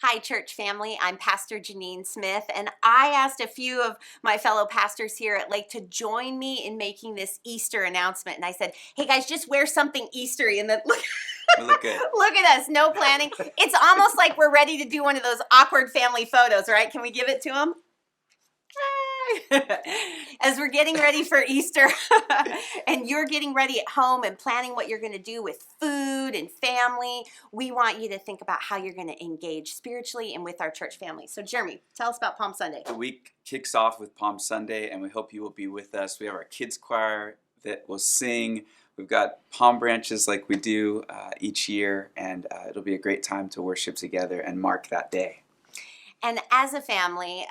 Hi, church family. I'm Pastor Janine Smith, and I asked a few of my fellow pastors here at Lake to join me in making this Easter announcement. And I said, hey guys, just wear something Eastery. And then look, We look good. look at us, no planning. It's almost like we're ready to do one of those awkward family photos, right? Can we give it to them? As we're getting ready for Easter and you're getting ready at home and planning what you're going to do with food and family, we want you to think about how you're going to engage spiritually and with our church family. So Jeremy, tell us about Palm Sunday. The week kicks off with Palm Sunday, and we hope you will be with us. We have our kids choir that will sing. We've got palm branches like we do each year, and it'll be a great time to worship together and mark that day. And as a family,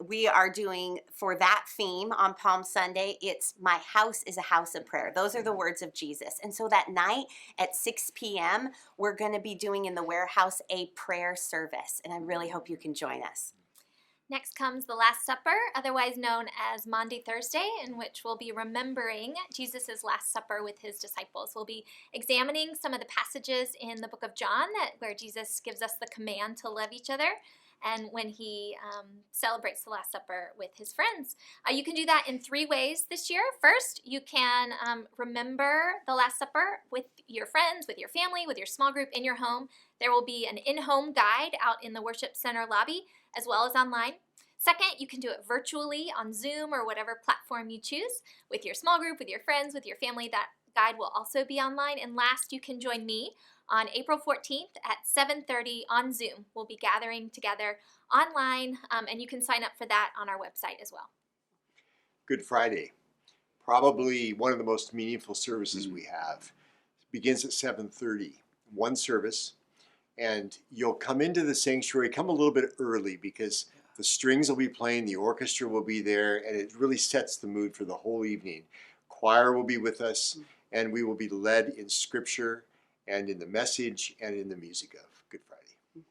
we are doing, for that theme on Palm Sunday, it's my house is a house of prayer. Those are the words of Jesus. And so that night at 6 p.m., we're going to be doing in the warehouse a prayer service. And I really hope you can join us. Next comes the Last Supper, otherwise known as Maundy Thursday, in which we'll be remembering Jesus' Last Supper with his disciples. We'll be examining some of the passages in the book of John where Jesus gives us the command to love each other, and when he celebrates the Last Supper with his friends. You can do that in 3 ways this year. First, you can remember the Last Supper with your friends, with your family, with your small group in your home. There will be an in-home guide out in the worship center lobby, as well as online. Second, you can do it virtually on Zoom or whatever platform you choose with your small group, with your friends, with your family. That guide will also be online. And last, you can join me on April 14th at 7:30 on Zoom. We'll be gathering together online, and you can sign up for that on our website as well. Good Friday, probably one of the most meaningful services we have. It begins at 7:30, one service, and you'll come into the sanctuary, come a little bit early because the strings will be playing, the orchestra will be there, and it really sets the mood for the whole evening. Choir will be with us, and we will be led in scripture and in the message and in the music of Good Friday.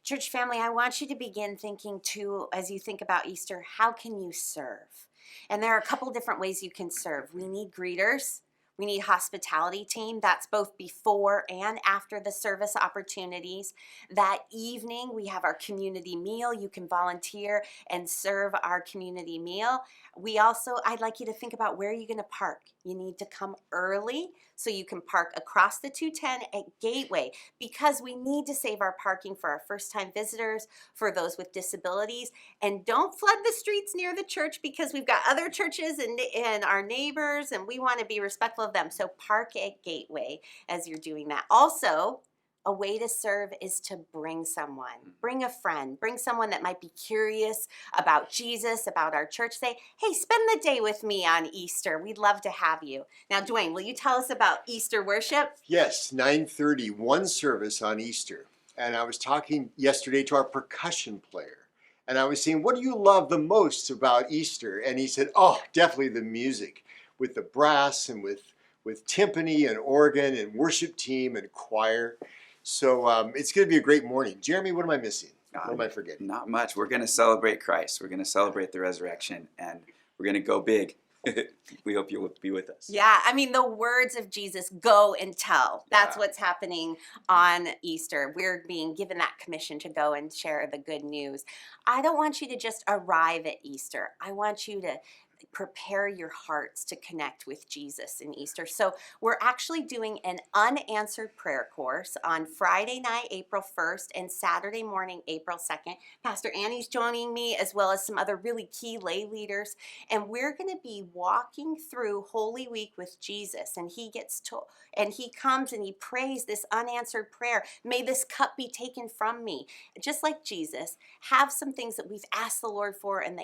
Church family, I want you to begin thinking too, as you think about Easter, how can you serve? And there are a couple different ways you can serve. We need greeters. We need hospitality team. That's both before and after the service opportunities. That evening, we have our community meal. You can volunteer and serve our community meal. I'd like you to think about where you're going to park. You need to come early so you can park across the 210 at Gateway, because we need to save our parking for our first-time visitors, for those with disabilities. And don't flood the streets near the church, because we've got other churches and our neighbors, and we want to be respectful of them. So park at Gateway as you're doing that. Also, a way to serve is to bring someone. Bring a friend. Bring someone that might be curious about Jesus, about our church. Say, hey, spend the day with me on Easter. We'd love to have you. Now, Dwayne, will you tell us about Easter worship? Yes, 9:30, one service on Easter. And I was talking yesterday to our percussion player, and I was saying, what do you love the most about Easter? And he said, oh, definitely the music, with the brass and with timpani and organ and worship team and choir. So it's going to be a great morning. Jeremy, what am I missing? What am I forgetting? Not much. We're going to celebrate Christ. We're going to celebrate the resurrection, and we're going to go big. We hope you will be with us. Yeah, I mean, the words of Jesus, go and tell. That's what's happening on Easter. We're being given that commission to go and share the good news. I don't want you to just arrive at Easter. I want you to prepare your hearts to connect with Jesus in Easter. So we're actually doing an unanswered prayer course on Friday night, April 1st, and Saturday morning, April 2nd. Pastor Annie's joining me, as well as some other really key lay leaders. And we're going to be walking through Holy Week with Jesus. And he comes and he prays this unanswered prayer. May this cup be taken from me. Just like Jesus, have some things that we've asked the Lord for, and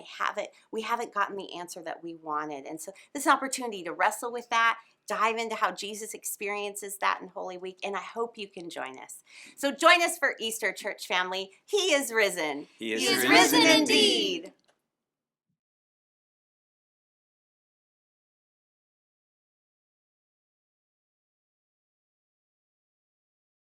we haven't gotten the answer that we wanted. And so this is an opportunity to wrestle with that, dive into how Jesus experiences that in Holy Week, and I hope you can join us. So join us for Easter, church family. He is risen. He is risen risen indeed.